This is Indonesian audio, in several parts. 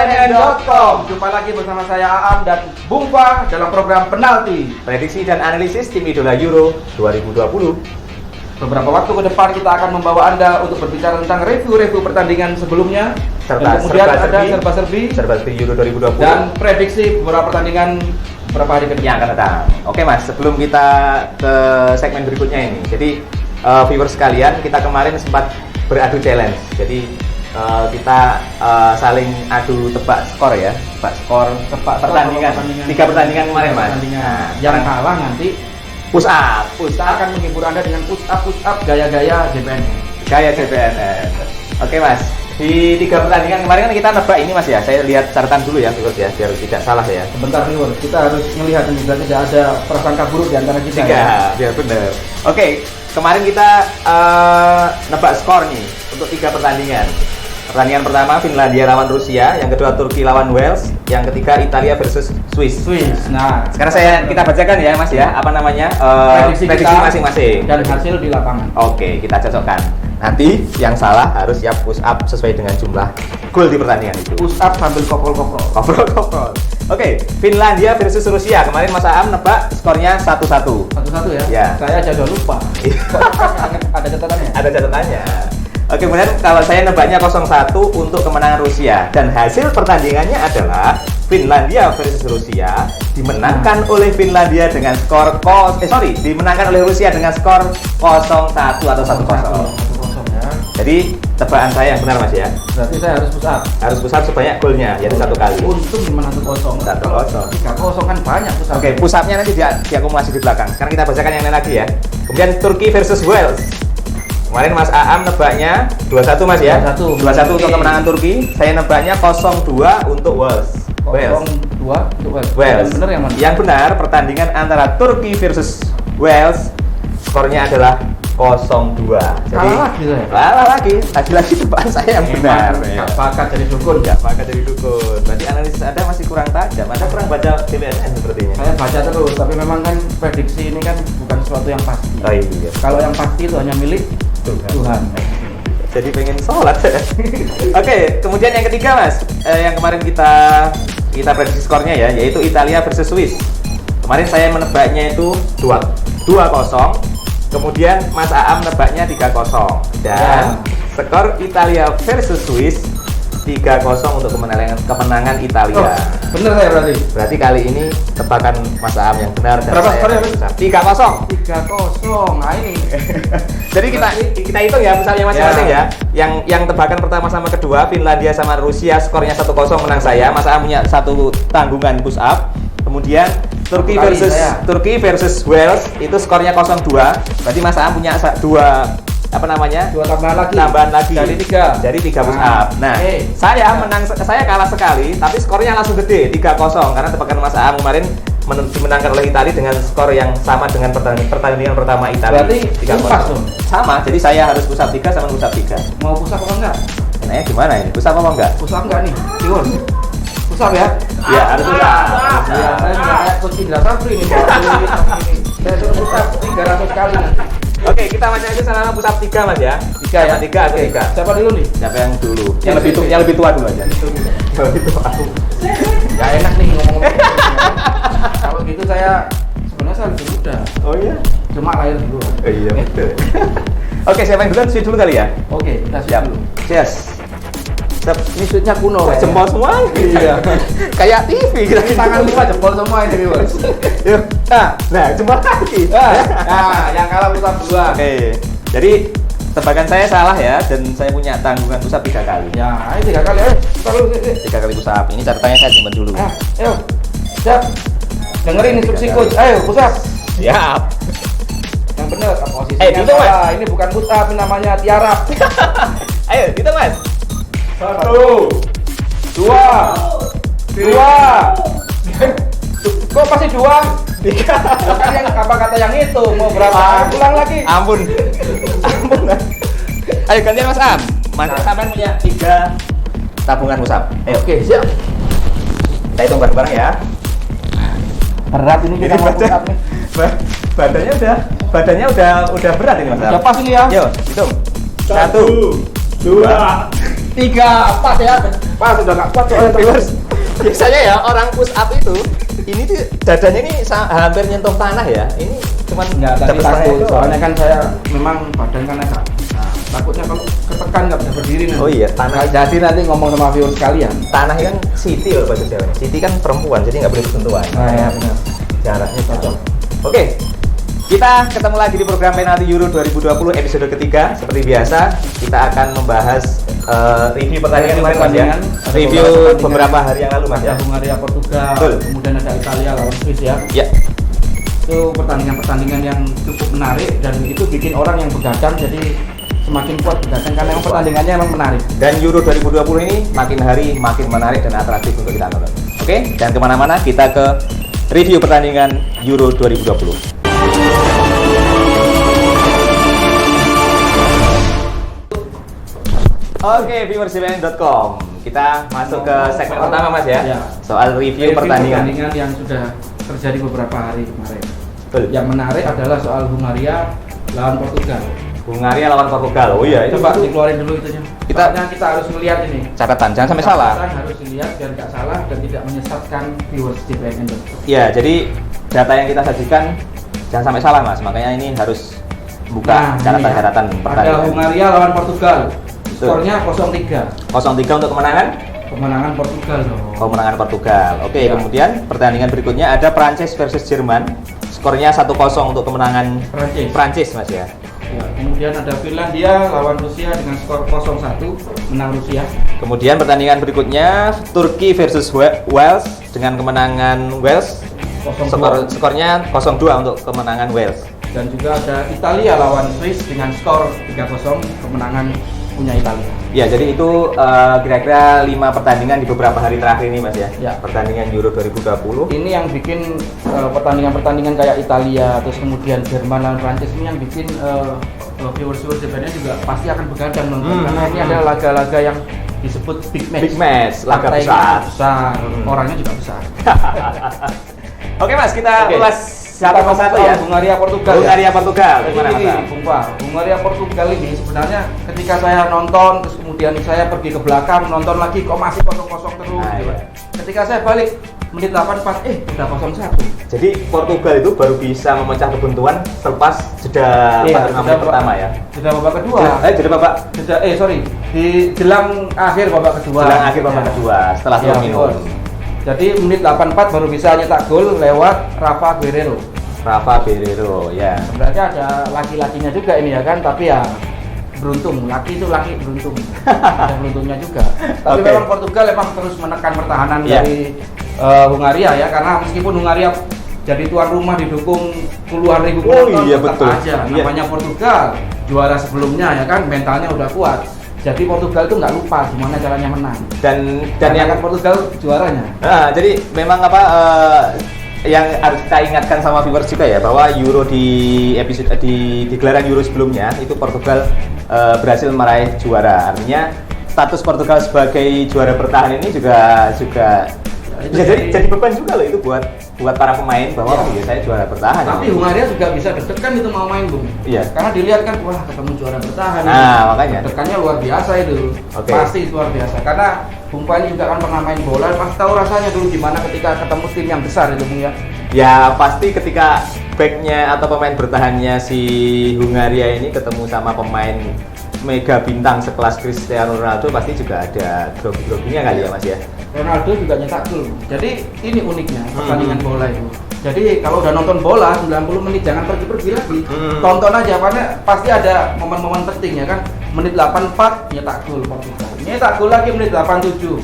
cnn.com. Jumpa lagi bersama saya Aam dan Bumpa dalam program Penalti, prediksi dan analisis tim idola Euro 2020. Beberapa waktu ke depan kita akan membawa Anda untuk berbicara tentang review pertandingan sebelumnya, serta dan kemudian ada serba-serbi Euro 2020 dan prediksi beberapa pertandingan beberapa hari ke depan yang akan datang. Oke Mas, sebelum kita ke segmen berikutnya ini, jadi viewers sekalian, kita kemarin sempat beradu challenge. Jadi kita saling adu tebak skor ya, tebak pertandingan. 3 pertandingan kemarin Mas. Nah, yang kalah nanti push up. Kita akan menghibur Anda dengan push up gaya-gaya JPN. Gaya JPN. Oke Mas, di 3 pertandingan kemarin kan kita nebak ini Mas ya. Saya lihat catatan dulu ya viewers ya, biar tidak salah ya. Sebentar viewers, kita harus melihat ini biar tidak ada prasangka buruk di antara kita. Ya benar. Oke, kemarin kita nebak skor nih untuk 3 pertandingan. Pertandingan pertama Finlandia lawan Rusia, yang kedua Turki lawan Wales, yang ketiga Italia versus Swiss. Nah, sekarang kita bacakan ya Mas ya, apa namanya prediksi masing-masing dan hasil di lapangan. Oke, kita cocokkan. Nanti yang salah harus siap push up sesuai dengan jumlah gol di pertandingan itu. Push up sambil koprol. Oke, Finlandia versus Rusia. Kemarin Mas Aam nebak skornya 1-1. 1-1 ya? Ya. Saya aja udah lupa. Ada catatannya? Ada catatannya. Oke, kemudian kalau saya nebaknya 0-1 untuk kemenangan Rusia, dan hasil pertandingannya adalah Finlandia versus Rusia dimenangkan oleh Finlandia dengan skor dimenangkan oleh Rusia dengan skor 0-1 atau 1-0. Ya. Jadi tebakan saya yang benar Mas ya. Berarti saya harus push up. Harus push up sebanyak golnya, yaitu 1 kali. Untung gimana tuh 0? 1-0. 3-0 kan banyak push up. Oke, push up-nya nanti diakumulasi di belakang. Sekarang kita bacakan yang lain lagi ya. Kemudian Turki versus Wales. Kemarin Mas Aam nebaknya 2-1 Mas ya. 2-1 untuk kemenangan Turki. Saya nebaknya 0-2 untuk Wales. 0-2 untuk Wales. Yang benar yang mana? Yang benar, pertandingan antara Turki versus Wales skornya adalah 0-2. Jadi kalah lagi. Lagi tebakan saya yang benar. Gak bakat jadi dukun. Berarti analisis Anda masih kurang tajam. Anda kurang baca TPSN sepertinya. Saya baca terus, tapi memang kan prediksi ini kan bukan sesuatu yang pasti. Oh iya. Kalau yang pasti itu hanya milik Tuhan. Jadi pengen sholat. Oke, kemudian yang ketiga Mas, yang kemarin kita prediksi skornya ya, yaitu Italia versus Swiss. Kemarin saya menebaknya itu 2-0. Kemudian Mas Aam nebaknya 3-0. Dan skor Italia versus Swiss 3-0 untuk kemenangan Italia. Oh, bener saya berarti. Berarti kali ini tebakan Mas Aam yang benar dan berapa saya skornya? 3-0. 3-0. Nah ini. Jadi kita hitung ya misalnya masing-masing ya. Yang tebakan pertama sama kedua Finlandia sama Rusia skornya 1-0 menang saya. Mas Aam punya 1 tanggungan push up. Kemudian Turki versus Wales itu skornya 0-2. Berarti Mas Aam punya 2 tambahan lagi dari 3 push up. Nah, saya kalah sekali tapi skornya langsung gede 3-0 karena tebakan Mas Aam kemarin dimenangkan oleh Italia dengan skor yang sama dengan pertandingan pertama Italia. Berarti 3-0 sama, jadi saya harus push up 3 sama push up 3. Mau push up apa enggak? Enaknya gimana ini? Push up apa enggak? Push up enggak nih? Tiwon. Push up ya? Ya, harus push up. Ya, saya sudah kayak coach Indra Safri nih. Saya suruh push up 300 kali nih. Oke, kita macam itu sama push up 3 Mas ya. 3 ya? 3. Siapa dulu nih? Siapa yang dulu? Yang lebih tua dulu aja. Lebih tua. Gak enak nih ngomong-ngomong. Kalau gitu sebenarnya saya lebih muda. Oh iya? Cuma lahir dulu. Oh iya betul. Oke, siapa yang duluan? Sweet dulu kali ya? Oke, kita Siap. dulu. Yes. Ini sweetnya kuno. Jempol semua. Iya. Kayak TV kita Tangan lima jempol semua ini viewers. Yuk. Nah, jempol lagi. Nah, yang kalah push up 2. Oke. Jadi tebakan saya salah ya, dan saya punya tanggungan push up 3 kali. Ya, ini 3 kali. Ayo, push up dulu. 3 kali push up. Ini catatannya saya simpan dulu. Ayo. Siap. Dengerin instruksi coach. Ayo, push up. Siap. Yang benar posisinya. Gitu, Mas. Ini bukan push up, ini namanya tiarap. Ayo, gitu Mas. 1 2 3. Kok pasti 2? 3. Kan yang apa kata yang itu mau berapa? Ulang lagi. Ampun. Ayo gantian Mas Am. Mas sampean punya 3 tabungan push up. Ayo. Oke, siap. Kita hitung bareng-bareng ya. Berat ini kita mau push up nih. Badannya udah berat ini Mas Am. Udah pas ini ya. Yuk, hitung. 1 2 3 3 pas ya. Pas sudah nggak kuat soalnya Viewers, biasanya ya orang push up itu ini tuh dadanya ini hampir nyentuh tanah ya. Ini cuman nggak tadi dapat takut. setengah Soalnya kan saya memang badan kan agak. Nah, takutnya kalau ketekan nggak bisa berdiri nanti. Oh iya, tanah. Jadi nanti ngomong sama viewers sekalian. Tanah kan Siti loh bahasa Jawa. Siti kan perempuan, jadi nggak boleh bersentuhan. Nah, ya benar. Jaraknya cocok. Oke, kita ketemu lagi di program Penalti Euro 2020 episode ketiga. Seperti biasa, kita akan membahas review pertandingan kemarin Mas ya. Review beberapa hari yang lalu Mas ya. Ada Hungaria Portugal, Betul. kemudian ada Italia lawan Swiss ya. Ya, Itu pertandingan-pertandingan yang cukup menarik dan itu bikin orang yang begadang jadi semakin kuat begadang karena memang pertandingannya memang menarik. dan Euro 2020 ini makin hari makin menarik dan atraktif untuk kita tonton. Oke, dan kemana-mana kita ke review pertandingan Euro 2020. Oke, viewerscbn.com. Kita masuk ke segmen pertama Mas ya. Ya. Soal review pertandingan. yang sudah terjadi beberapa hari kemarin. Betul. Yang menarik adalah soal Hungaria lawan Portugal. Hungaria lawan Portugal. Oh iya, itu Coba dikeluarin dulu itunya. Kita- Kita harus melihat ini. catatan jangan sampai salah. Catatan harus dilihat biar nggak salah dan tidak menyesatkan viewers di BNN. Ya, jadi data yang kita sajikan jangan sampai salah Mas. Makanya ini harus buka catatan-catatan Ada pertandingan. Hungaria lawan Portugal. Betul. Skornya 0-3. 0-3 untuk kemenangan. Kemenangan Portugal dong. Kemenangan Portugal. Oke, Ya. kemudian pertandingan berikutnya ada Prancis versus Jerman. Skornya 1-0 untuk kemenangan Prancis. Prancis Mas ya. Ya, kemudian ada Finlandia lawan Rusia dengan skor 0-1 menang Rusia. Kemudian pertandingan berikutnya Turki versus Wales dengan kemenangan Wales. 0-2. Skornya 0-2 untuk kemenangan Wales. Dan juga ada Italia lawan Swiss dengan skor 3-0 kemenangan punya Italia. Ya, jadi itu kira-kira 5 pertandingan di beberapa hari terakhir ini Mas ya. Ya. Pertandingan Euro 2020. Ini yang bikin pertandingan-pertandingan kayak Italia terus kemudian Jerman lawan Prancis ini yang bikin viewers sebenarnya juga pasti akan begadang nonton karena ini adalah laga-laga yang disebut big match. Big match, laga Partainya besar. orangnya juga besar. Oke Mas, kita Oke. ulas satu persatu ya. Hungaria Portugal. Hungaria Portugal. Jadi Gimana gini, Mas? Bung Pak, Hungaria Portugal ini sebenarnya ketika saya nonton terus kemudian saya pergi ke belakang nonton lagi kok masih 0-0 terus. Nah, gitu. iya. Ketika saya balik menit 84 udah 0-1. Jadi Portugal itu baru bisa memecah kebuntuan selepas jeda 45 menit pertama ya. Sudah babak kedua. Jadi Bapak Di jelang akhir babak kedua. jelang akhir babak Ya. kedua setelah Ya, 10 minut. betul. Jadi menit 84 baru bisa nyetak gol lewat Rafa Guerreiro. Rafa Guerreiro ya. Sebenarnya ada laki-lakinya juga ini ya kan, tapi ya beruntung, laki itu laki beruntung. Ada beruntungnya juga. Tapi Oke. memang Portugal memang terus menekan pertahanan Iya. dari Hungaria ya, karena meskipun Hungaria jadi tuan rumah didukung puluhan ribu Oh penonton, iya, tetap betul. aja Iya. namanya Portugal juara sebelumnya ya kan, mentalnya udah kuat. Jadi Portugal itu nggak lupa gimana caranya menang. Dan Karena yang kan Portugal juaranya. Nah, jadi memang yang harus kita ingatkan sama viewers juga ya bahwa Euro di episode di gelaran Euro sebelumnya itu Portugal berhasil meraih juara. Artinya status Portugal sebagai juara bertahan ini juga itu bisa jadi beban juga loh itu buat para pemain bahwa Ya. oh iya saya juara bertahan. Tapi ini. Hungaria juga bisa deg-degan itu mau main, Bung. Iya. Karena dilihat kan wah ketemu juara bertahan. Nah, makanya. Deg-degannya luar biasa itu. Oke. Pasti luar biasa. Karena Bung Pa ini juga kan pernah main bola, pasti tahu rasanya dulu gimana ketika ketemu tim yang besar itu, Bung ya. Ya pasti ketika backnya atau pemain bertahannya si Hungaria ini ketemu sama pemain mega bintang sekelas Cristiano Ronaldo pasti juga ada grogi-groginya kali ya Mas ya. Ronaldo juga nyetak gol. Jadi ini uniknya pertandingan bola itu. Jadi kalau udah nonton bola 90 menit jangan pergi-pergi lagi. Tonton aja karena pasti ada momen-momen penting ya kan. Menit 84 nyetak gol Portugal. Nyetak gol lagi menit 87.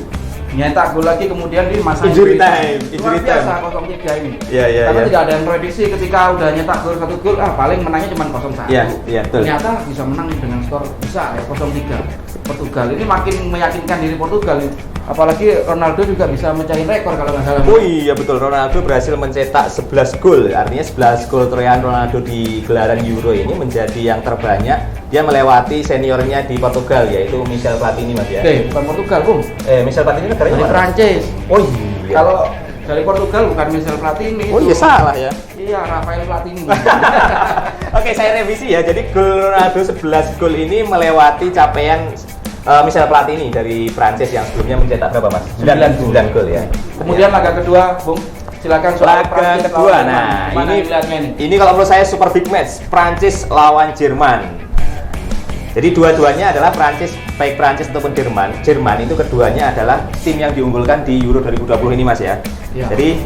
Nyetak gol lagi kemudian di masa Injury time. Luar biasa 0-3 ini. Iya, Karena iya. tidak ada yang prediksi ketika udah nyetak gol 1 gol paling menangnya cuma 0-1. Iya, iya, betul. Ternyata bisa menang dengan skor besar ya 0-3. Portugal ini makin meyakinkan diri Portugal. Apalagi Ronaldo juga bisa mecahin rekor kalau nggak salah. Oh iya betul, Ronaldo berhasil mencetak 11 gol. Artinya 11 gol torehan Ronaldo di gelaran Euro ini menjadi yang terbanyak. Dia melewati seniornya di Portugal yaitu Michel Platini Mas ya. Bukan Portugal, Bung. Michel Platini negaranya Dari mana? Prancis. Oh iya. Kalau dari Portugal bukan Michel Platini. Oh iya salah ya. Iya, Rafael Platini. Oke, saya revisi ya. Jadi gol Ronaldo 11 gol ini melewati capaian Michel Platini dari Prancis yang sebelumnya mencetak berapa mas? 9 gol ya. Kemudian laga kedua, Bung, silakan soal Laga Prancis kedua, lawan nah Jerman. Gimana dilihatnya ini kalau menurut saya super big match, Prancis lawan Jerman. Jadi dua-duanya adalah baik Prancis ataupun Jerman. Jerman itu keduanya adalah tim yang diunggulkan di Euro 2020 ini mas ya. Ya. Jadi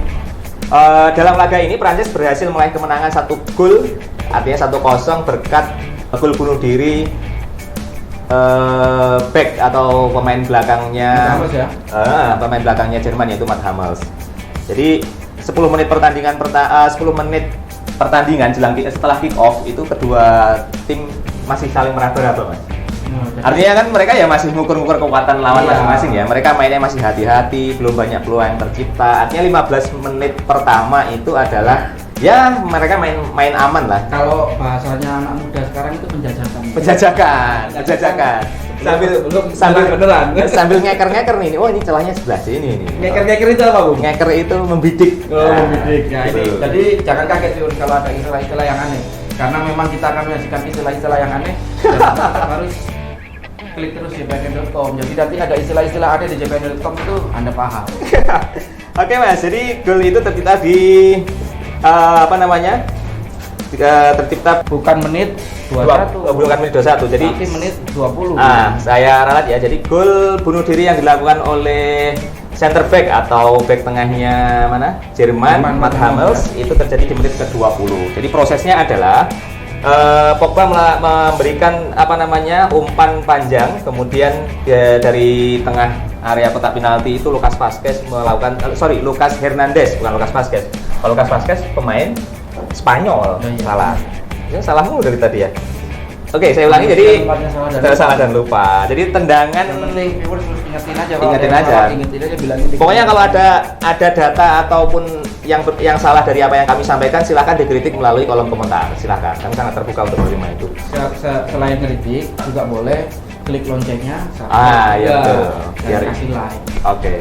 dalam laga ini Prancis berhasil meraih kemenangan 1 gol, artinya 1-0 berkat gol bunuh diri back atau pemain belakangnya pemain belakangnya Jerman yaitu Mats Hummels. Jadi 10 menit pertandingan setelah kick off itu kedua tim masih saling meraba-raba mas. Artinya kan mereka ya masih ngukur-ngukur kekuatan lawan masing-masing ya. Mereka mainnya masih hati-hati, belum banyak peluang yang tercipta. Artinya 15 menit pertama itu adalah ya mereka main aman lah. Kalau bahasanya anak muda sekarang itu penjajakan. Sambil ngeker nih. Oh ini celahnya sebelah sini nih. Ngeker itu apa, Bung? Ngeker itu membidik. Membidik. Ya gitu. ini. Jadi jangan kaget Yun kalau ada istilah-istilah yang aneh. Karena memang kita akan menyaksikan istilah-istilah yang aneh dan tetap harus klik terus jpn.com. Jadi nanti ada istilah-istilah aneh di jpn.com itu Anda paham. Oke mas, jadi gol itu tercipta di tercipta bukan menit 21. Bukan menit 21. Jadi menit 20. Saya ralat ya. Jadi gol bunuh diri yang dilakukan oleh center back atau back tengahnya mana? Jerman Mats Hummels itu terjadi di menit ke-20. Jadi prosesnya adalah Pogba memberikan umpan panjang, kemudian dari tengah area kotak penalti itu Lucas Hernandez, bukan Lucas Vazquez. Kalau Lucas Vazquez pemain Spanyol, salah. Ya salah mulu dari tadi ya. Oke, saya ulangi jadi salah dan lupa. Jadi tendangan penting viewers harus ingetin aja. Ingetin aja bilangin. Pokoknya kalau ada data ataupun yang salah dari apa yang kami sampaikan silahkan dikritik melalui kolom komentar. Silahkan, kami sangat terbuka untuk menerima itu. Selain kritik juga boleh klik loncengnya. Iya betul. Biar kasih like. Oke.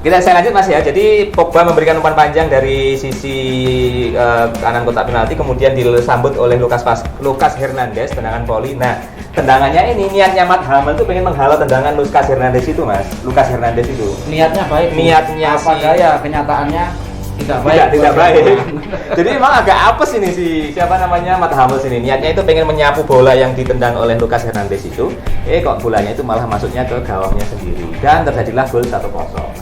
Saya lanjut mas ya. Jadi Pogba memberikan umpan panjang dari sisi kanan kotak penalti, kemudian disambut oleh Lucas Hernandez, tendangan volley. Nah, tendangannya ini niatnya Mats Hummels itu pengen menghalau tendangan Lucas Hernandez itu mas. Lucas Hernandez itu. Niatnya baik. Niatnya apa daya kenyataannya tidak baik. Jadi memang agak apes ini Mats Hummels ini. Niatnya itu pengen menyapu bola yang ditendang oleh Lucas Hernandez itu. Kok bolanya itu malah masuknya ke gawangnya sendiri dan terjadilah gol 1-0.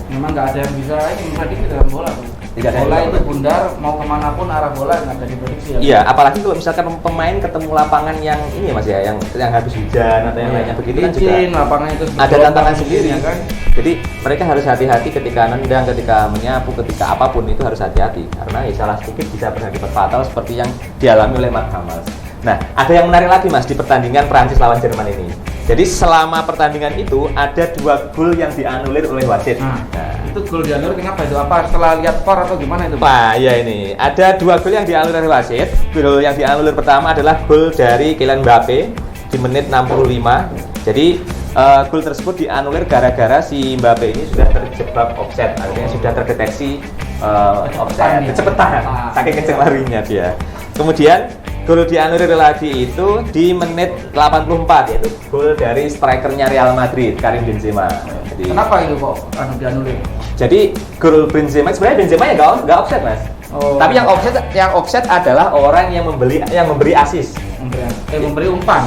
Memang nggak ada yang bisa memprediksi dalam bola. Bola itu bundar, mau kemanapun arah bola nggak ada diprediksi. Iya, apalagi kalau misalkan pemain ketemu lapangan yang ini mas ya, yang habis hujan atau yang lainnya begitu kan juga lapangan itu ada tantangan sendiri kan. Jadi mereka harus hati-hati ketika nendang, ketika menyapu, ketika apapun itu harus hati-hati karena salah sedikit bisa berakibat fatal seperti yang dialami oleh Mats Hummels. Nah, ada yang menarik lagi mas di pertandingan Prancis lawan Jerman ini. Jadi selama pertandingan itu ada 2 gol yang dianulir oleh wasit. Nah, itu gol dianulir kenapa itu? Apa setelah lihat VAR atau gimana itu? Iya ini. Ada 2 gol yang dianulir oleh wasit. Gol yang dianulir pertama adalah gol dari Kylian Mbappe di menit 65. Jadi gol tersebut dianulir gara-gara si Mbappe ini sudah terjebak offset, artinya sudah terdeteksi offset, kecepatan, saking kenceng larinya dia. Kemudian gol dianulir lagi itu di menit 84, yaitu gol dari strikernya Real Madrid, Karim Benzema. Jadi, kenapa itu kok dianulir? Jadi gol Benzema sebenarnya Benzema ya nggak offset mas. Tapi yang offset adalah orang yang memberi assist. Memberi umpan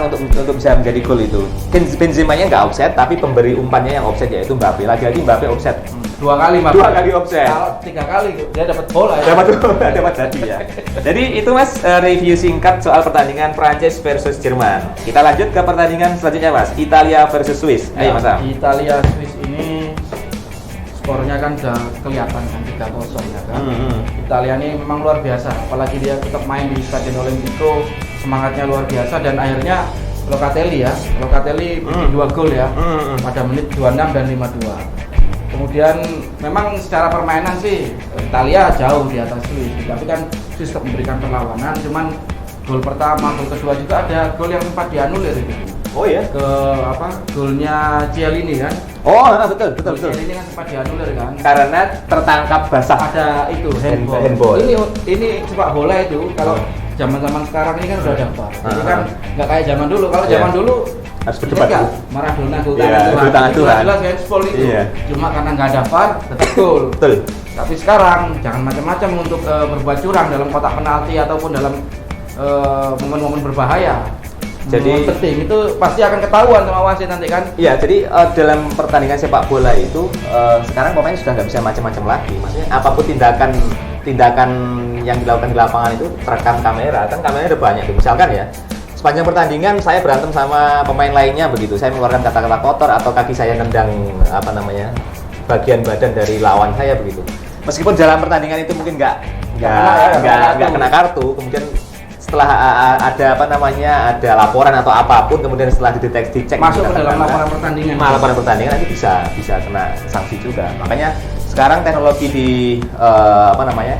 untuk bisa menjadi gol itu. Benzema-nya nggak offset, tapi pemberi umpannya yang offset yaitu Mbappe. Lagi-lagi Mbappe offset. 2 kali Mbappe. 2 kali offset. 3 kali dia dapat bola ya. Dapat jadi ya. Jadi itu mas review singkat soal pertandingan Prancis versus Jerman. Kita lanjut ke pertandingan selanjutnya mas, Italia versus Swiss. Ayo mas. Italia Swiss ini skornya kan udah kelihatan kan 3-0 ya kan. Italia ini memang luar biasa, apalagi dia tetap main di Stadion Olimpico, semangatnya luar biasa dan akhirnya Locatelli bikin 2 gol ya pada menit 26 dan 52. Kemudian memang secara permainan sih Italia jauh di atas Swiss, tapi kan Swiss tetap memberikan perlawanan, cuman gol pertama, gol kedua juga ada gol yang sempat dianulir itu. Oh ya? Golnya Chiellini kan? Oh, betul. Chiellini kan sempat dianulir kan? Karena tertangkap basah. Ada itu handball. Ini sepak bola itu kalau zaman sekarang ini kan udah ada VAR. Jadi kan nggak kayak zaman dulu. Kalau zaman dulu harus berdebat. Enggak, Maradona gol Iya, gol tangan Tuhan. Jelas handball itu. Iya. Cuma karena nggak ada VAR, tetap gol. Betul. Tapi sekarang jangan macam-macam untuk berbuat curang dalam kotak penalti ataupun dalam momen-momen berbahaya. Jadi momen penting itu pasti akan ketahuan sama wasit nanti kan. Iya, jadi dalam pertandingan sepak bola itu sekarang pemain sudah nggak bisa macam-macam lagi. Maksudnya apapun tindakan yang dilakukan di lapangan itu terekam kamera, kan kameranya ada banyak tuh. Misalkan ya, sepanjang pertandingan saya berantem sama pemain lainnya begitu, saya mengeluarkan kata-kata kotor atau kaki saya nendang bagian badan dari lawan saya begitu. Meskipun dalam pertandingan itu mungkin nggak kena kartu, kemudian setelah ada laporan atau apapun, kemudian setelah dicek masuk ke dalam laporan pertandingan nanti bisa kena sanksi juga. Makanya sekarang teknologi di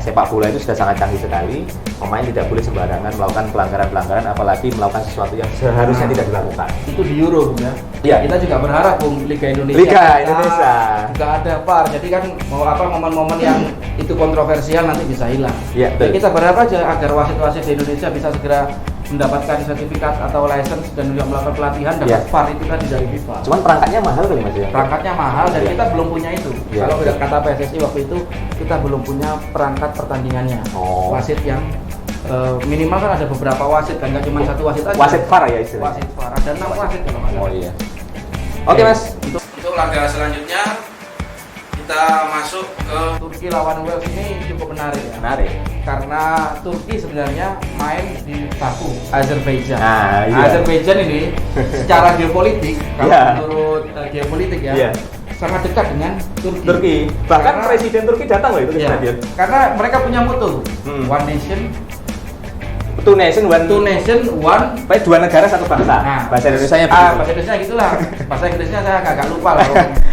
sepak bola itu sudah sangat canggih sekali. Pemain tidak boleh sembarangan melakukan pelanggaran, apalagi melakukan sesuatu yang seharusnya tidak dilakukan. Itu di Euro ya. Iya. Kita juga berharap Liga Indonesia nggak ada VAR. Jadi kan momen-momen yang itu kontroversial nanti bisa hilang. Iya. Jadi kita berharap aja agar wasit-wasit di Indonesia bisa segera mendapatkan sertifikat atau license dan juga melakukan pelatihan dapat VAR itu kan dari FIFA. Cuman perangkatnya mahal kali Mas ya? Perangkatnya mahal dan kita belum punya itu. Kalau kata PSSI waktu itu kita belum punya perangkat pertandingannya. Wasit yang minimal kan ada beberapa wasit kan, nggak cuma satu wasit aja. Wasit VAR ya istilahnya. Wasit VAR ada 6 wasit kalau nggak salah. Oh iya. Oke Mas. Untuk laga selanjutnya kita masuk ke Turki lawan Wales. Ini cukup menarik ya. Menarik. Karena Turki sebenarnya main di Baku, Azerbaijan. Iya. Azerbaijan ini secara geopolitik, kalau menurut geopolitik ya, sangat dekat dengan Turki. Bahkan karena, Presiden Turki datang loh itu ke stadion. Karena mereka punya moto, One Nation, Two Nation, One. Baik, dua negara satu bangsa. Nah, bahasa Indonesianya begitu. Bahasa Indonesia gitulah. Bahasa Inggrisnya saya agak lupa lah.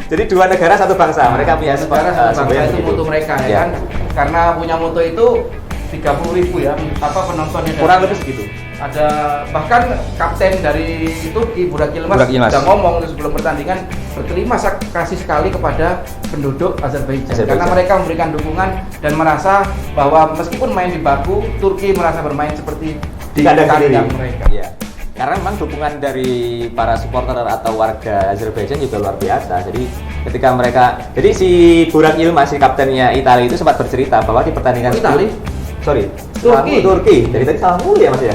Jadi dua negara satu bangsa. Mereka punya negara satu bangsa itu moto mereka ya kan. Karena punya moto itu 30.000 ya penontonnya. Kurang lebih segitu. Ada bahkan kapten dari Turki Burak Yilmaz sudah ngomong sebelum pertandingan, berterima kasih sekali kepada penduduk Azerbaijan karena mereka memberikan dukungan dan merasa bahwa meskipun main di Baku, Turki merasa bermain seperti di kandang mereka. Ya. Karena memang dukungan dari para supporter atau warga Azerbaijan juga luar biasa. Jadi ketika jadi si Burak Yilmaz, si kaptennya Italia itu sempat bercerita bahwa di pertandingan Turki. Jadi tadi salah mulu ya Mas ya.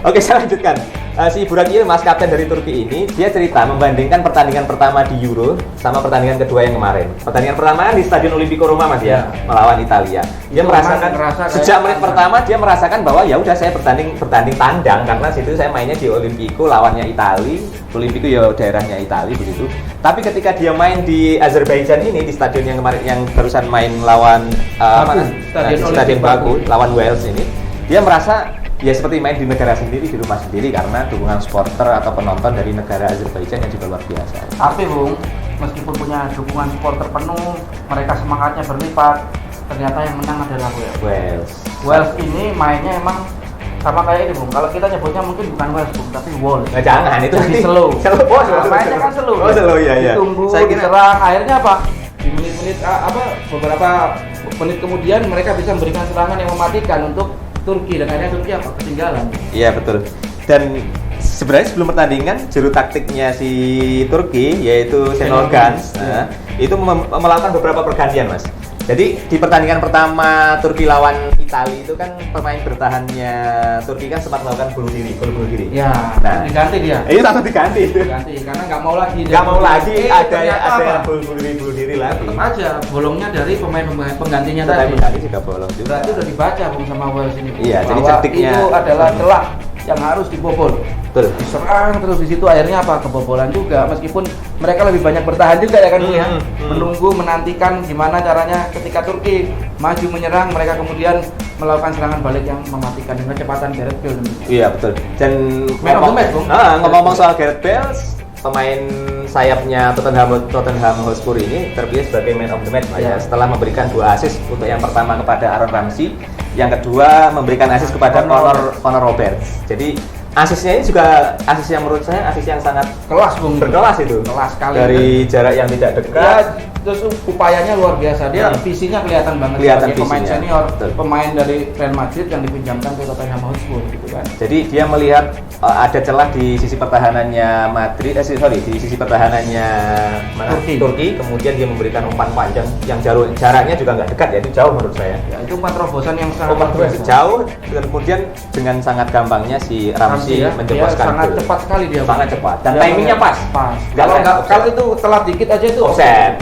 Oke, saya lanjutkan. Si Burak Yilmaz, kapten dari Turki ini, dia cerita membandingkan pertandingan pertama di Euro sama pertandingan kedua yang kemarin. Pertandingan pertama kan di Stadion Olimpico Roma Mas ya, melawan Italia. Dia merasakan sejak menit pertama dia merasakan bahwa ya udah saya bertanding tandang karena situ saya mainnya di Olimpico lawannya Italia. Olimpico ya daerahnya Italia begitu. Tapi ketika dia main di Azerbaijan ini di stadion yang kemarin yang barusan main lawan Stadion Baku lawan Wales ini, dia merasa ya seperti main di negara sendiri, di rumah sendiri karena dukungan supporter atau penonton dari negara Azerbaijan yang juga luar biasa. Tapi Bung, meskipun punya dukungan supporter penuh, mereka semangatnya berlipat. Ternyata yang menang adalah Wales. Wales ini mainnya emang sama kayak ini Bung. Kalau kita nyebutnya mungkin bukan Wales Bung, tapi Wolves. Nah, jangan itu jadi slow. Mainnya kan slow. Oh, slow ya. Ditunggu, diserang, akhirnya apa? Di menit-menit beberapa menit kemudian mereka bisa memberikan serangan yang mematikan untuk Turki dan akhirnya Turki ketinggalan. Iya betul. Dan sebenarnya sebelum pertandingan juru taktiknya si Turki yaitu Şenol Güneş itu melakukan beberapa pergantian Mas. Jadi di pertandingan pertama Turki lawan Italia itu kan pemain bertahannya Turki kan sempat melakukan gol bunuh diri. Ya. Nah, diganti dia. Ini langsung diganti karena nggak mau lagi ada yang bunuh diri lagi. Tetap aja bolongnya dari pemain penggantinya tadi. Pengganti juga bolong juga. Berarti udah dibaca Bung sama Wales ini. Iya, jadi taktiknya itu adalah celah yang harus dibobol. Betul. Diserang terus di situ akhirnya kebobolan juga meskipun mereka lebih banyak bertahan juga ya kan ya. Menunggu menantikan gimana caranya ketika Turki maju menyerang mereka kemudian melakukan serangan balik yang mematikan dengan kecepatan Gareth Bale. Iya betul. Dan ngomong soal Gareth Bale, pemain sayapnya Tottenham Hotspur ini terpilih sebagai man of the match ya. Setelah memberikan 2 assist untuk yang pertama kepada Aaron Ramsey, yang kedua memberikan assist kepada Connor Roberts. Jadi Asisnya ini juga asis yang menurut saya asis yang sangat Kelas Bung. berkelas itu. Kelas sekali. Dari jarak yang tidak dekat. Ya, terus upayanya luar biasa. Dia visinya kelihatan banget Kelihatan sebagai pemain visinya. senior, Betul. pemain dari Real Madrid yang dipinjamkan ke Tottenham Hotspur gitu kan. Jadi dia melihat ada celah di sisi pertahanannya Madrid, di sisi pertahanannya Turki. Kemudian dia memberikan umpan panjang yang jaraknya juga nggak dekat ya, itu jauh menurut saya. Ya, itu umpan terobosan yang sangat Umpan luar biasa. jauh dan kemudian dengan sangat gampangnya si Ramsey Ya, menjebloskan dia sangat gol. cepat sekali dia. Sangat cepat dan Dia timingnya pas. Pas. Nggak Kalau itu telat dikit aja itu offset.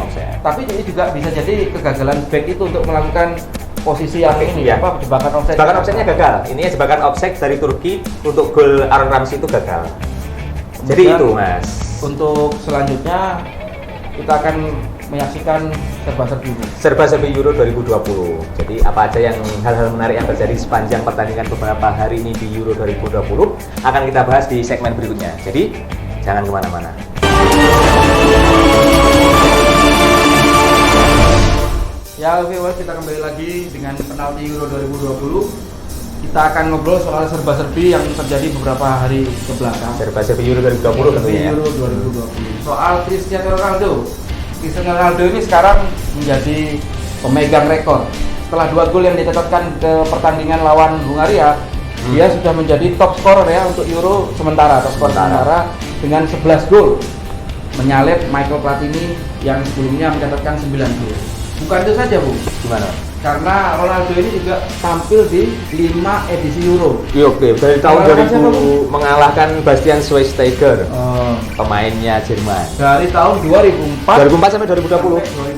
Tapi ini juga bisa jadi kegagalan back itu untuk melakukan posisi yang ini ya. apa jebakan offset. Jebakan offsetnya gagal. Ini jebakan offset dari Turki untuk gol Aaron Ramsey itu gagal. Jadi Kemudian, itu Mas. Untuk selanjutnya kita akan menyaksikan serba-serbi. Serba-serbi Euro 2020. Jadi apa aja yang hal-hal menarik yang terjadi sepanjang pertandingan beberapa hari ini di Euro 2020 akan kita bahas di segmen berikutnya. Jadi jangan kemana-mana. Ya viewers, kita kembali lagi dengan penalti Euro 2020. Kita akan ngobrol soal serba-serbi yang terjadi beberapa hari ke belakang. Serba-serbi Euro 2020 tentunya. Euro 2020. Soal Cristiano Ronaldo. Cristiano Ronaldo ini sekarang menjadi pemegang rekor. Setelah 2 gol yang ditetapkan ke pertandingan lawan Hungaria, dia sudah menjadi top scorer ya untuk Euro sementara, top scorer sementara dengan 11 gol. Menyalip Michael Platini yang sebelumnya mencatatkan 9 gol. Bukan itu saja, Bu. Gimana? Karena Ronaldo ini juga tampil di 5 edisi Euro. Iya, oke. Dari tahun Mengalahkan 2000 siapa, Bu? mengalahkan Bastian Schweinsteiger, pemainnya Jerman. Dari tahun 2004 2004 sampai 2020. sampai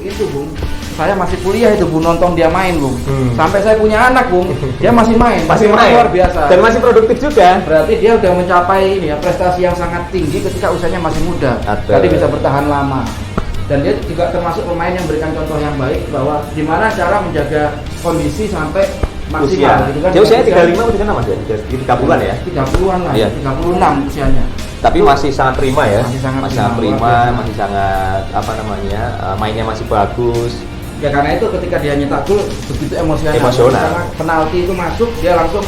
2020 itu, Bung. Saya masih kuliah itu, Bu, nonton dia main, Bung. Sampai saya punya anak, Bung. Dia masih main. Masih main. Luar biasa. Dan masih produktif juga. Berarti dia udah mencapai ini ya, prestasi yang sangat tinggi ketika usianya masih muda. Betul. Tadi bisa bertahan lama. Dan dia juga termasuk pemain yang berikan contoh yang baik bahwa gimana cara menjaga kondisi sampai maksimal gitu kan. Dia usianya 35 atau 36 Mas ya? 30-an ya? 30-an lah, Iya. 36 usianya. Tapi masih sangat prima ya. Masih sangat prima, prima, masih sangat mainnya masih bagus. Ya karena itu ketika dia nyetak gol begitu emosional. Karena penalti itu masuk, dia langsung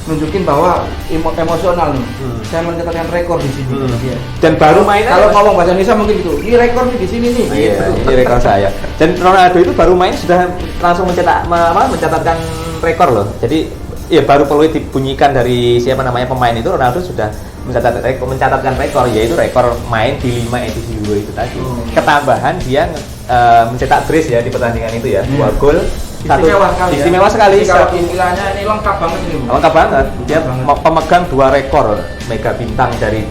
nunjukin bahwa emosional nih. Saya mencatatkan rekor di sini. Dia. Dan baru main kalau ngomong bahasa Indonesia mungkin gitu. Ini rekor nih di sini nih. Iya, gitu. ini rekor saya. Dan Ronaldo itu baru main sudah langsung mencatatkan rekor loh. Jadi ya baru perlu dibunyikan dari siapa namanya pemain itu, Ronaldo sudah mencatatkan rekor, yaitu rekor main di 5 edisi Euro itu tadi. Ketambahan dia mencetak brace ya di pertandingan itu ya, 2 gol. Istimewa sekali. Kalau istilahnya ini lengkap banget ini. Lengkap banget. Dia pemegang 2 rekor mega bintang dari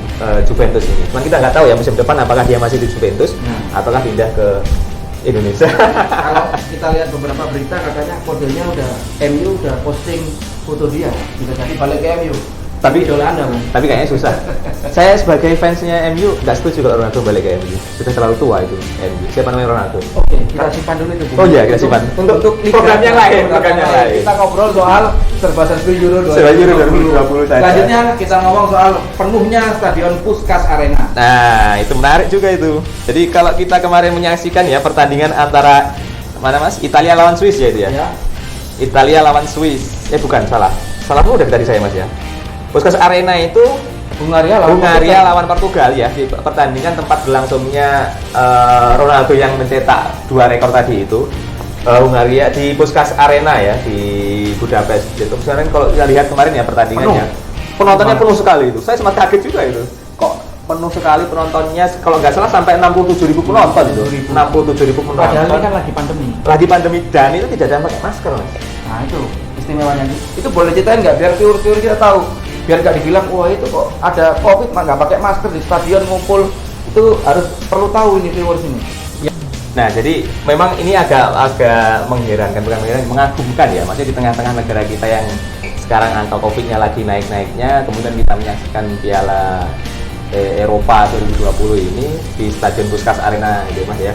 Juventus ini. Cuman kita nggak tahu ya musim depan apakah dia masih di Juventus ataukah pindah ke Indonesia. Kalau kita lihat beberapa berita katanya kodenya udah MU udah posting foto dia, bisa jadi balik ke MU. Tapi idola Anda, Bang. Tapi kayaknya susah. Saya sebagai fansnya MU nggak setuju kalau Ronaldo balik ke MU. Sudah terlalu tua itu MU. Siapa namanya Ronaldo? Oke, kita simpan dulu itu, Bu. Oh iya, kita simpan. Untuk program yang lain, Kita ngobrol soal serba-serbi Euro 2020 saja. Selanjutnya kita ngomong soal penuhnya Stadion Puskás Arena. Nah, itu menarik juga itu. Jadi kalau kita kemarin menyaksikan ya pertandingan antara mana Mas? Italia lawan Swiss ya itu ya? Ya. Italia lawan Swiss. Bukan, salah. Salah udah tadi saya Mas ya. Puskás Arena itu Hungaria lawan Portugal ya, di pertandingan tempat berlangsungnya Ronaldo yang mencetak 2 rekor tadi itu. Hungaria di Puskás Arena ya di Budapest. Itu sekarang kalau kita lihat kemarin ya pertandingannya, penontonnya penuh sekali itu. Saya sempat kaget juga itu. Kok penuh sekali penontonnya, kalau nggak salah sampai 67.000 penonton itu. 67.000 penonton. Padahal ini kan lagi pandemi. Lagi pandemi dan itu tidak ada pakai masker, Mas. Nah, itu istimewanya. Itu boleh ceritain nggak biar viewer kita tahu. Biar nggak dibilang wah itu kok ada COVID mah nggak pakai masker di stadion ngumpul. Itu harus perlu tahu ini viewers ini. Nah, jadi memang ini agak mengherankan, bukan mengherankan, mengagumkan ya. Maksudnya di tengah-tengah negara kita yang sekarang angka COVID-nya lagi naik-naiknya, kemudian kita menyaksikan Piala Eropa 2020 ini di Stadion Puskás Arena gitu Mas ya.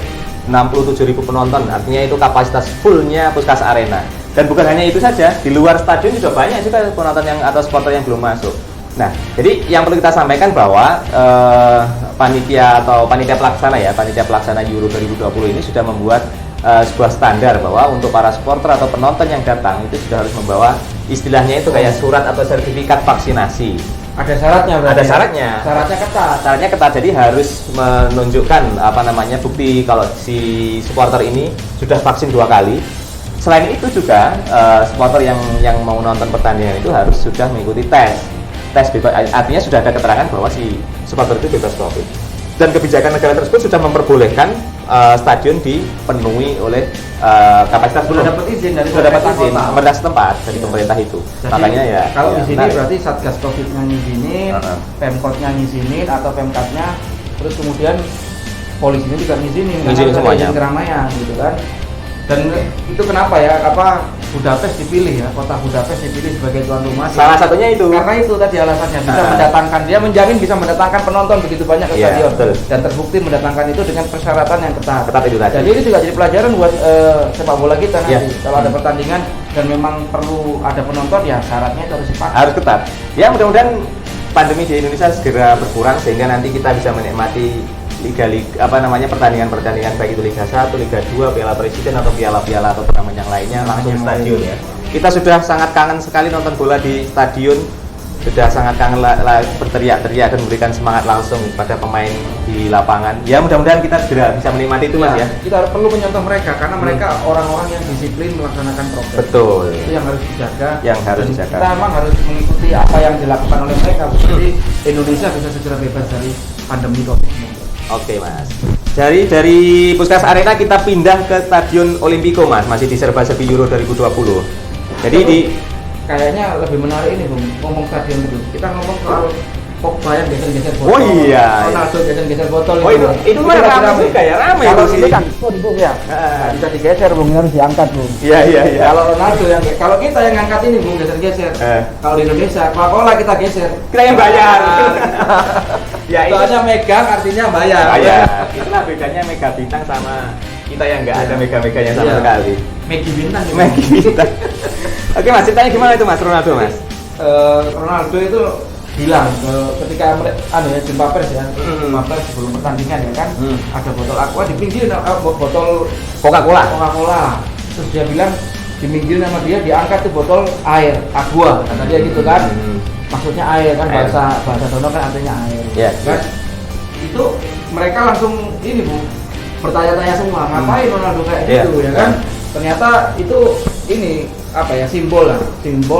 67.000 penonton, artinya itu kapasitas fullnya Puskás Arena. Dan bukan hanya itu saja, di luar stadion juga banyak juga penonton yang atau supporter yang belum masuk. Nah, jadi yang perlu kita sampaikan bahwa panitia pelaksana Euro 2020 ini sudah membuat sebuah standar bahwa untuk para supporter atau penonton yang datang itu sudah harus membawa istilahnya itu kayak surat atau sertifikat vaksinasi. Ada syaratnya berarti. Ada syaratnya. Syaratnya ketat. Syaratnya ketat, jadi harus menunjukkan bukti kalau si supporter ini sudah vaksin 2 kali. Selain itu juga supporter yang mau nonton pertandingan itu harus sudah mengikuti tes bebas, artinya sudah ada keterangan bahwa si supporter itu bebas COVID. Dan kebijakan negara tersebut sudah memperbolehkan stadion dipenuhi oleh kapasitas sudah dapat izin dari pemerintah setempat dari pemerintah itu. Jadi, makanya ya kalau di sini berarti Satgas Covid-nya ngizinin, Pemkotnya ngizinin atau Pemkatnya, terus kemudian polisinya juga ngizinin semuanya. Keramaian gitu kan. Dan itu kenapa ya, Budapest dipilih ya, kota Budapest dipilih sebagai tuan rumah. Salah satunya itu. Karena itu tadi alasannya bisa mendatangkan, dia menjamin bisa mendatangkan penonton begitu banyak ke stadion. Betul. Dan terbukti mendatangkan itu dengan persyaratan yang ketat. Ketat itu tadi. Jadi ini juga jadi pelajaran buat sepak bola kita nanti. Kalau ada pertandingan dan memang perlu ada penonton, ya syaratnya itu harus dipatuhi. Harus ketat. Ya mudah-mudahan pandemi di Indonesia segera berkurang sehingga nanti kita bisa menikmati pertandingan baik itu Liga 1, Liga 2, Piala Presiden atau piala-piala atau turnamen yang lainnya langsung di stadion ya. Kita sudah sangat kangen sekali nonton bola di stadion, sudah sangat kangen berteriak-teriak dan memberikan semangat langsung pada pemain di lapangan. Ya mudah-mudahan kita segera bisa menikmati itu Mas ya. Kita perlu menyontoh mereka karena mereka orang-orang yang disiplin melaksanakan prokes. Betul. Itu yang harus dijaga. Dijaga. Kita memang harus mengikuti apa yang dilakukan oleh mereka. Jadi Indonesia bisa segera bebas dari pandemi COVID-19. Oke Mas. Dari Puskesmas Arena kita pindah ke Stadion Olimpico Mas, masih di serba-serbi Euro 2020. Jadi kayaknya lebih menarik ini Bung, ngomong stadion dulu. Kita ngomong soal Pogba yang geser-geser botol. Oh iya. Ronaldo geser-geser botol. Oh itu mah ramai juga ya, ramai. Kalau sini kan Bung ya. Bisa digeser Bung, harus diangkat Bung. Iya. Kalau Ronaldo kalau kita yang ngangkat ini Bung geser-geser. Kalau di Indonesia Coca-Cola kita geser. Kita yang bayar. Ya itu soalnya megang artinya bayar. Itulah bedanya Mega Bintang sama kita yang nggak ada mega-meganya sama sekali. Megi Bintang. Oke Mas, ceritanya gimana itu Mas Ronaldo Mas? Ronaldo itu bilang ketika jumpa pers ya, jumpa pers sebelum pertandingan ya kan, ada botol aqua di pinggir, botol Coca-Cola. Terus dia bilang di pinggir nama dia diangkat tuh botol air, aqua, kata dia gitu kan. Maksudnya air kan, bahasa sono kan artinya air. Kan? Itu mereka langsung ini Bu, bertanya-tanya semua, ngapain Ronaldo kayak gitu ya kan? Ternyata itu ini simbol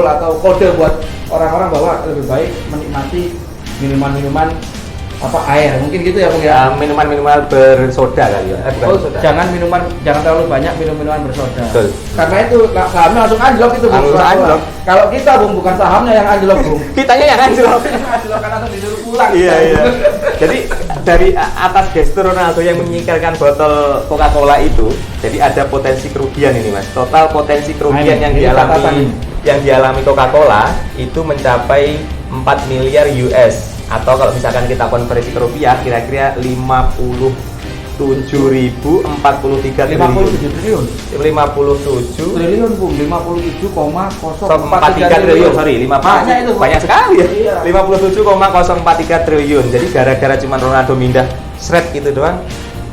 atau kode buat orang-orang bahwa lebih baik menikmati minuman-minuman air, mungkin gitu ya Bung ya. Minuman bersoda kali ya. Jangan terlalu banyak minuman bersoda. Betul. Karena itu sahamnya langsung anjlok itu Bung. Kalau kita Bung bukan sahamnya yang anjlok Bung. Kitanya yang anjlok. Kan langsung disuruh pulang. Iya. Jadi dari atas gestur Ronaldo yang menyingkirkan botol Coca-Cola itu, jadi ada potensi kerugian ini Mas. Total potensi kerugian yang dialami Coca-Cola itu mencapai 4 miliar US. Atau kalau misalkan kita konversi ke rupiah kira-kira 57.043 triliun. 57 triliun Bung, 57,043 triliun. Sorry, banyak sekali ya. Iya. 57,043 triliun. Jadi gara-gara cuma Ronaldo mindah shred gitu doang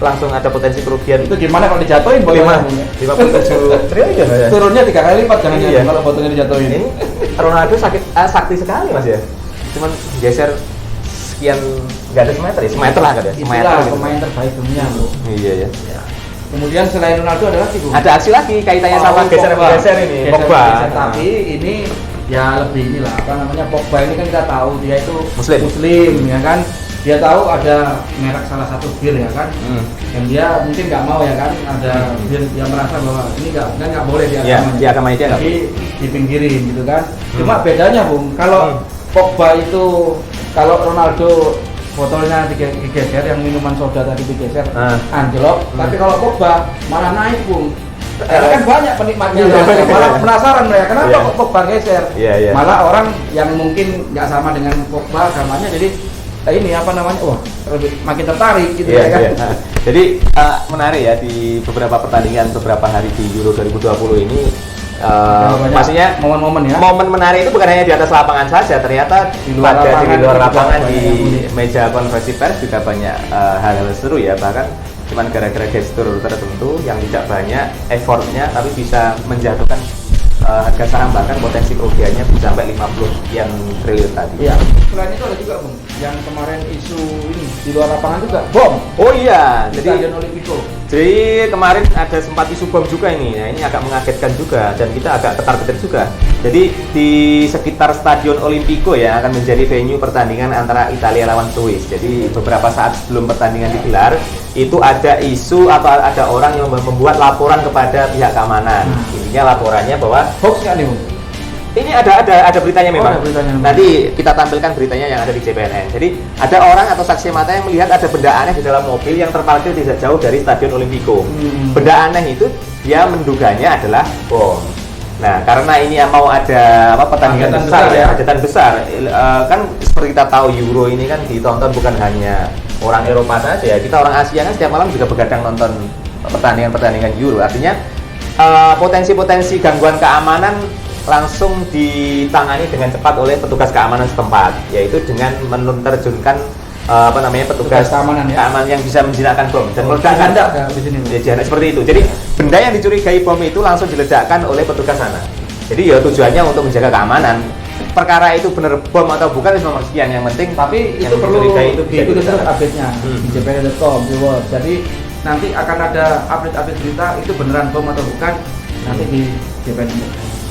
langsung ada potensi kerugian. Itu gimana kalau dijatuhin bolanya? 57 triliun ya. Turunnya 3 kali lipat jangan kalau botolnya dijatuhin. Ini Ronaldo sakti sekali Mas ya. Cuman geser sekian, nggak ada semeter lah katanya. Itulah pemain terbaik dunia Bro. Iya ya. Kemudian selain Ronaldo ada lagi Bro. Ada aksi lagi kaitannya sama geser ini Pogba. Tapi ini ya lebih inilah Pogba ini kan kita tahu dia itu Muslim ya kan. Dia tahu ada merek salah satu bir ya kan. Dan dia mungkin nggak mau ya kan, ada bir dia merasa bahwa ini nggak boleh di agamanya. Dia tapi dipinggirin gitu kan. Cuma bedanya Bung, kalau Pogba itu, kalau Ronaldo botolnya digeser, yang minuman soda tadi digeser, anjlok. Tapi kalau Pogba malah naik Bung. Karena kan banyak penikmatnya, malah penasaran mereka kenapa kok Pogba geser. Malah orang yang mungkin nggak sama dengan Pogba agamanya, jadi ini makin tertarik gitu ya kan. Jadi menarik ya, di beberapa pertandingan beberapa hari di Euro 2020 ini. Maksudnya momen menarik itu bukan hanya di atas lapangan saja, ternyata di luar lapangan di meja konferensi pers juga banyak hal-hal seru ya, bahkan cuman gara-gara gestur tertentu yang tidak banyak effortnya tapi bisa menjatuhkan harga saham, bahkan potensi kerugiannya bisa sampai 50 sekian triliun tadi. Iya. Selain itu ada juga Bung, yang kemarin isu ini di luar lapangan juga bom. Oh iya, Di jadi Stadion Olimpico. kemarin ada sempat isu bom juga ini. Nah, ini agak mengagetkan juga dan kita agak ketar-ketir juga. Jadi di sekitar Stadion Olimpico ya akan menjadi venue pertandingan antara Italia lawan Swiss. Jadi beberapa saat sebelum pertandingan digelar, itu ada isu atau ada orang yang membuat laporan kepada pihak keamanan. Intinya laporannya bahwa Hoax nggak nih Bung? ini ada beritanya memang. ada beritanya. Nanti kita tampilkan beritanya yang ada di JPNN. Jadi ada orang atau saksi mata yang melihat ada benda aneh di dalam mobil yang terparkir tidak jauh dari Stadion Olimpico. Benda aneh itu dia menduganya adalah bom. Nah, karena ini mau ada pertandingan Hajatan besar besar ya, ya. hajatan besar. Kan seperti kita tahu Euro ini kan ditonton bukan hanya orang Eropa saja ya. Kita orang Asia kan setiap malam juga begadang nonton pertandingan Euro. Artinya potensi-potensi gangguan keamanan langsung ditangani dengan cepat oleh petugas keamanan setempat, yaitu dengan menerjunkan petugas keamanan ya? yang bisa menjinakkan bom dan meledakkan. Di sini. Ya, seperti itu. Jadi benda yang dicurigai bom itu langsung diledakkan oleh petugas sana. Jadi ya tujuannya untuk menjaga keamanan. Perkara itu benar bom atau bukan itu nomor sekian, yang penting Tapi itu yang perlu dicurigai itu bisa diikuti terus diledakkan. update-nya di jpn.com, di World. Jadi nanti akan ada update berita itu beneran bom atau bukan nanti di JPN.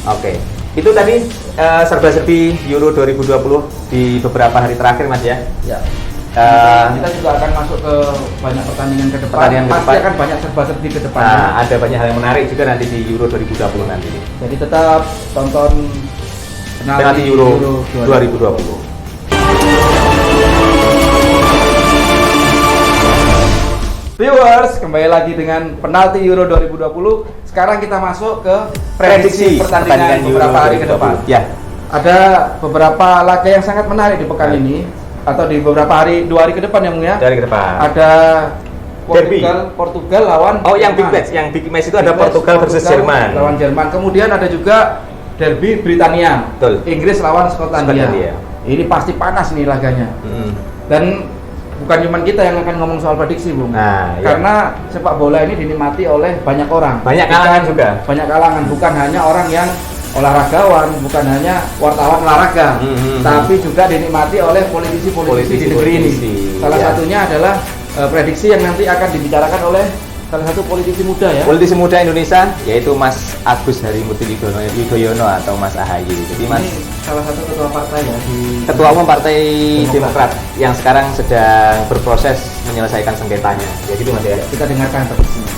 Oke, itu tadi serba-serbi Euro 2020 di beberapa hari terakhir Mas ya. Ya. Eh, Kita juga akan masuk ke banyak pertandingan ke depan. Pertandingan ke Pasti depan. akan banyak serba-serbi ke Nah, depannya. ada banyak hal yang menarik juga nanti di Euro 2020 nanti. Jadi tetap tonton Penalti Euro 2020. Viewers, kembali lagi dengan penalti Euro 2020. Sekarang kita masuk ke prediksi pertandingan beberapa hari ke depan. Ya. Ada beberapa laga yang sangat menarik di pekan ini atau di beberapa hari, 2 hari ke depan ya Bung ya. Dari ke depan. Ada Derby. Portugal lawan Yang big Jerman. match, yang big match itu ada Big match Portugal versus Jerman. lawan Jerman. Kemudian ada juga derby Britania. Betul. Inggris lawan Skotlandia. Skotlandia. Ini pasti panas nih laganya. Dan bukan cuma kita yang akan ngomong soal prediksi, Bung. Nah, iya. Karena sepak bola ini dinikmati oleh banyak orang. Banyak kalangan juga. Banyak kalangan, bukan hanya orang yang olahragawan, bukan hanya wartawan olahraga, tapi juga dinikmati oleh politisi-politisi di negeri ini. Salah ya. satunya adalah prediksi yang nanti akan dibicarakan oleh salah satu politisi muda ya. Politisi muda Indonesia yaitu Mas Agus Harimurti Yudhoyono atau Mas AHY. Jadi Mas Ini salah satu ketua partai ya di Ketua Umum Partai Demokrat yang sekarang sedang berproses menyelesaikan sengketanya. Ya gitu Mas ya. Kita dengarkan prediksinya.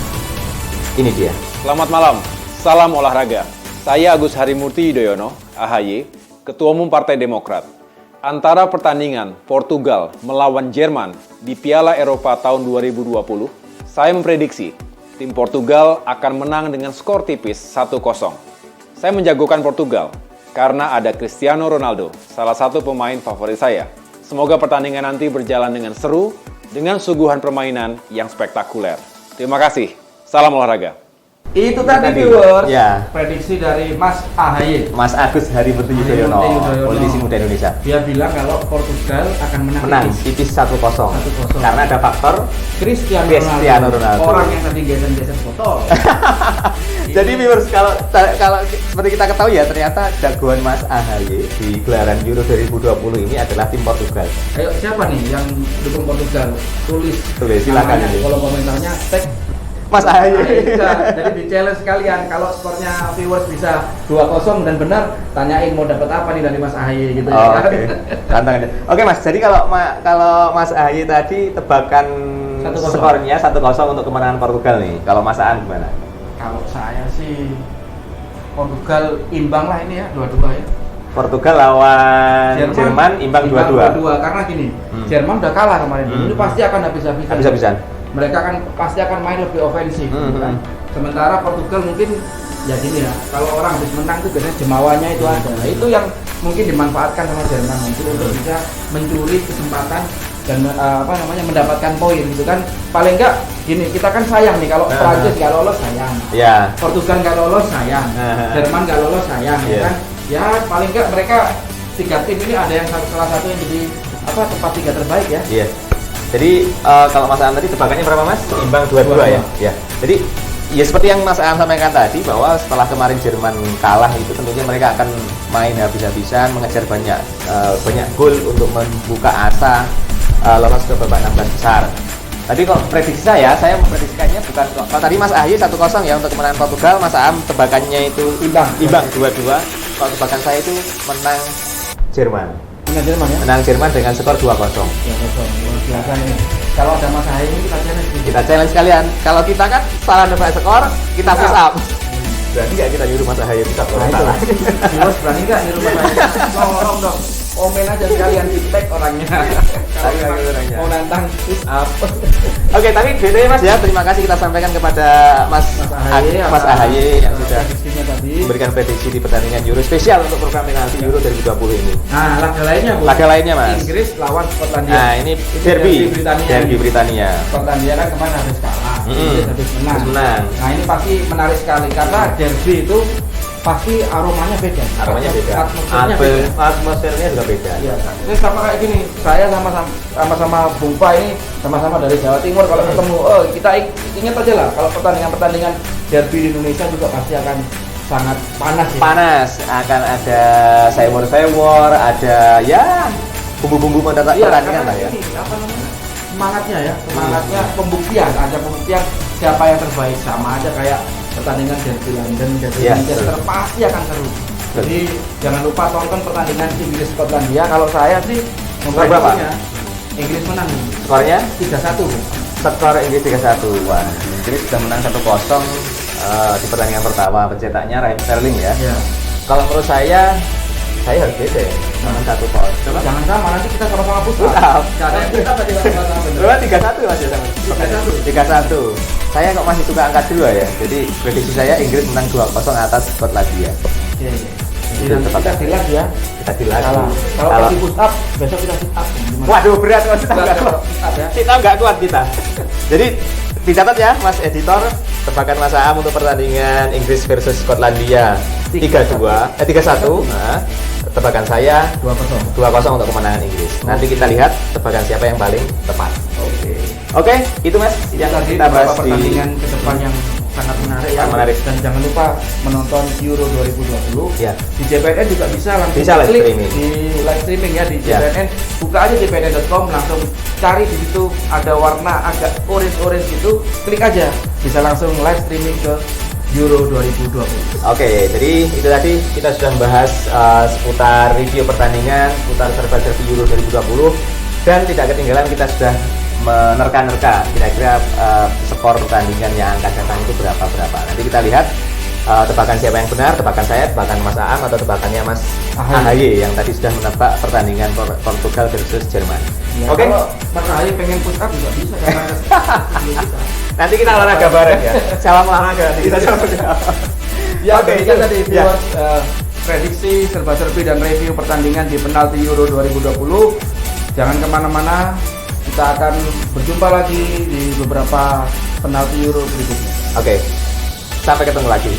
Ini dia. Selamat malam, salam olahraga. Saya Agus Harimurti Yudhoyono, AHY, Ketua Umum Partai Demokrat. Antara pertandingan Portugal melawan Jerman di Piala Eropa tahun 2020, saya memprediksi tim Portugal akan menang dengan skor tipis 1-0. Saya menjagokan Portugal karena ada Cristiano Ronaldo, salah satu pemain favorit saya. Semoga pertandingan nanti berjalan dengan seru, dengan suguhan permainan yang spektakuler. Terima kasih, salam olahraga. Itu tadi Tadi, viewers, ya. prediksi dari Mas AHY. Mas Agus Harimurti Yudhoyono, Harimurti Yudhoyono. politisi muda Indonesia. Dia bilang kalau Portugal akan menang, Tipis 1-0. 1-0. Karena ada faktor Cristiano Ronaldo. Orang yang tadi geser-geser botol. Jadi viewers, kalau seperti kita ketahui ya, ternyata jagoan Mas AHY di gelaran Euro 2020 ini adalah tim Portugal. Ayo siapa nih yang dukung Portugal? Tulis Silakan namanya, ini. kolom komentarnya tag Mas AHY. bisa. Jadi di challenge kalian kalau skornya viewers bisa 2-0 dan benar, tanyain mau dapat apa nih dari Mas AHY gitu Oh, ya. oke. Tantangannya. Oke Mas, jadi kalau Mas AHY tadi tebakan 1-0. skornya 1-0 untuk kemenangan Portugal nih. Kalau Mas Aan gimana? Kalau saya sih Portugal imbang lah ini ya, 2-2 ya. Portugal lawan Jerman imbang 2-2. Karena gini, Jerman udah kalah kemarin. Ini pasti akan habis-habisan. Habis-habisan. Mereka kan pasti akan main lebih ofensif gitu kan. Sementara Portugal mungkin ya gini ya, kalau orang habis menang tuh biasanya jemawanya itu ada. Nah, itu yang mungkin dimanfaatkan sama Jerman mungkin untuk bisa mencuri kesempatan dan mendapatkan poin gitu kan. Paling enggak gini, kita kan sayang nih kalau Prancis nggak lolos sayang. Ya. Portugal nggak lolos sayang. Jerman nggak lolos sayang ya kan. Ya paling enggak mereka 3 tim ini ada yang salah satu yang jadi tempat 3 terbaik ya. Iya. Jadi kalau Mas Aan tadi tebakannya berapa Mas? Imbang 2-2 ya. Ya. Jadi Ya seperti yang Mas Am sampaikan tadi, bahwa setelah kemarin Jerman kalah itu tentunya mereka akan main habis-habisan, mengejar banyak gol untuk membuka asa lolos ke babak 16 besar. Tapi kok prediksi saya memprediksikannya bukan kok. Kalau tadi Mas Ahy 1-0 ya untuk kemenangan Portugal, Mas Am tebakannya itu imbang 2-2. Kalau tebakan saya itu menang Jerman. Menang Jerman ya? Menang Jerman dengan skor 2-0. Ya, betul. Luar biasa ini. Kalau ada Mas Ahy ini kita challenge. Kita challenge sekalian. Kalau kita kan salah nebak skor, kita push up. Berani nggak kita nyuruh Mas Ahy push up? Nah, itu. Viewers berani nggak nyuruh Mas Ahy? Tolong dong. Komen aja sekalian, feedback orangnya. Kalau orangnya mau nantang push up. Oke, tapi BTW Mas ya, terima kasih kita sampaikan kepada Mas Ahy yang sudah memberikan prediksi di pertandingan Euro spesial untuk program penalti Euro 2020 ini. Nah, laga lainnya Bu. Laga lainnya Mas. Inggris lawan Skotlandia. Nah, ini derby Britania. Skotlandia kan kemarin habis kalah, Inggris habis menang. Nah, ini pasti menarik sekali karena derby itu pasti aromanya beda. Atmosfernya juga beda. Iya. Ini sama kayak gini. Saya sama Bung Pa ini sama-sama dari Jawa Timur. Kalau ketemu, kita ingat aja lah. Kalau pertandingan derby di Indonesia juga pasti akan sangat panas. Ya? Panas. Akan ada sewor-sewor, ada ya bumbu-bumbu pertandingan lah ya. Ini, apa namanya? Semangatnya pembuktian. Ada pembuktian siapa yang terbaik, sama aja kayak pertandingan derby London, derby Manchester pasti akan seru. Jadi jangan lupa tonton pertandingan Inggris Skotlandia. Kalau saya sih berapa? Inggris menang. Skornya 3-1. Skor Inggris 3-1. Wah, Inggris sudah menang 1-0 di pertandingan pertama. Pencetaknya Raheem Sterling ya. Kalau menurut saya harus beda ya. Menang 1-0. Coba jangan sama, nanti kita sama-sama push up. Caranya kita tadi sama-sama bener. 3-1 Mas ya. 3-1. Saya kok masih suka angka 2 ya. Jadi prediksi saya Inggris menang 2-0 atas Skotlandia. Iya. Kita dilas ya. Kita dilas. Kalau kasih push up, besok kita sit up. Waduh, berat Mas, kita enggak kuat. Kita enggak kuat kita. Jadi dicatat ya Mas editor, tebakan Mas Aam untuk pertandingan Inggris versus Skotlandia 3-1. Nah, tebakan saya 2-0 untuk kemenangan Inggris. Nanti kita lihat tebakan siapa yang paling tepat. Oke, itu Mas yang kita bahas di pertandingan ke depan yang sangat menarik ya. Menarik. Dan jangan lupa menonton Euro 2020. Ya. Di JPNN juga bisa langsung live klik streaming. di live streaming ya di JPNN. Buka aja jpnn.com, langsung cari di situ ada warna agak orange gitu, klik aja. Bisa langsung live streaming ke Euro 2020. Oke, jadi itu tadi kita sudah membahas seputar review pertandingan, seputar serba-serbi Euro 2020, dan tidak ketinggalan kita sudah menerka-nerka kira-kira skor pertandingan yang akan datang itu berapa. Nanti kita lihat tebakan siapa yang benar, tebakan saya, tebakan Mas Aam, atau tebakannya Mas Ahy yang tadi sudah menebak pertandingan Portugal versus Jerman. Ya, Oke. Kalau Mas Ahy pengen push up juga bisa karena Nanti kita olahraga bareng ya. Salam olahraga. Nanti kita coba. Ya, oke, itu tadi viewers prediksi serba-serbi dan review pertandingan di penalti Euro 2020. Jangan kemana-mana. Kita akan berjumpa lagi di beberapa penalti Euro berikutnya. Oke, sampai ketemu lagi.